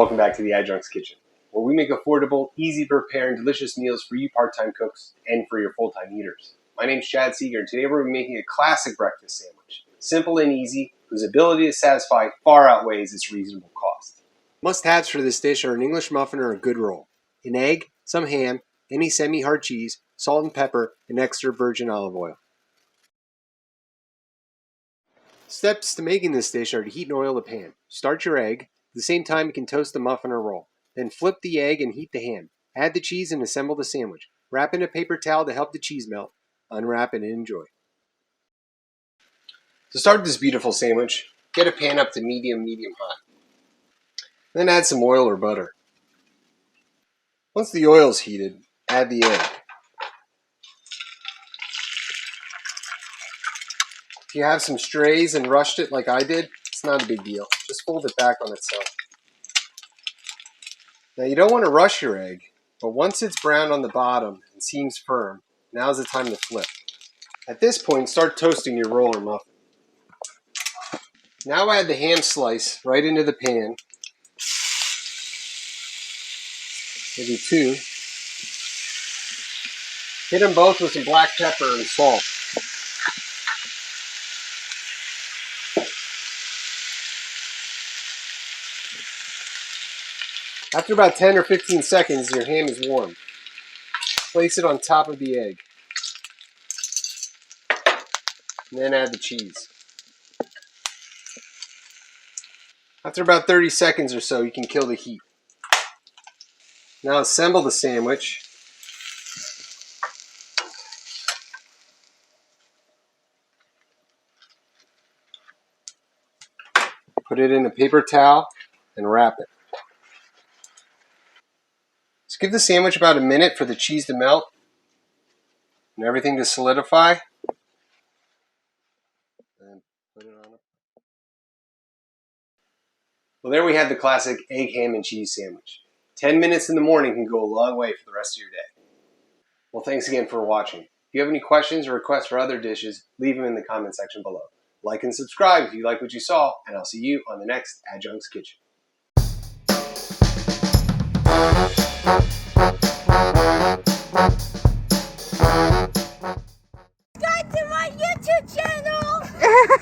welcome back to the Adjunct's Kitchen, where we make affordable, easy to prepare, and delicious meals for you part-time cooks and for your full-time eaters. My name's Chad Seeger, and today we're making a classic breakfast sandwich. Simple and easy, whose ability to satisfy far outweighs its reasonable cost. Must-haves for this dish are an English muffin or a good roll, an egg, some ham, any semi-hard cheese, salt and pepper, and extra virgin olive oil. Steps to making this dish are to heat and oil the pan. Start your egg. At the same time, you can toast the muffin or roll. Then flip the egg and heat the ham. Add the cheese and assemble the sandwich. Wrap in a paper towel to help the cheese melt. Unwrap and enjoy. To start this beautiful sandwich, get a pan up to medium hot. Then add some oil or butter. Once the oil is heated, add the egg. If you have some strays and rushed it like I did, it's not a big deal. Just fold it back on itself. Now you don't want to rush your egg, but once it's brown on the bottom and seems firm, now's the time to flip. At this point, start toasting your roll or muffin. Now add the ham slice right into the pan. Maybe two. Hit them both with some black pepper and salt. After about 10 or 15 seconds, your ham is warm. Place it on top of the egg. And then add the cheese. After about 30 seconds or so, you can kill the heat. Now assemble the sandwich. Put it in a paper towel and wrap it. Just give the sandwich about a minute for the cheese to melt and everything to solidify. And put it on. Well, there we have the classic egg, ham, and cheese sandwich. 10 minutes in the morning can go a long way for the rest of your day. Well, thanks again for watching. If you have any questions or requests for other dishes, leave them in the comment section below. Like and subscribe if you like what you saw, and I'll see you on the next Adjunct's Kitchen. Subscribe to my YouTube channel!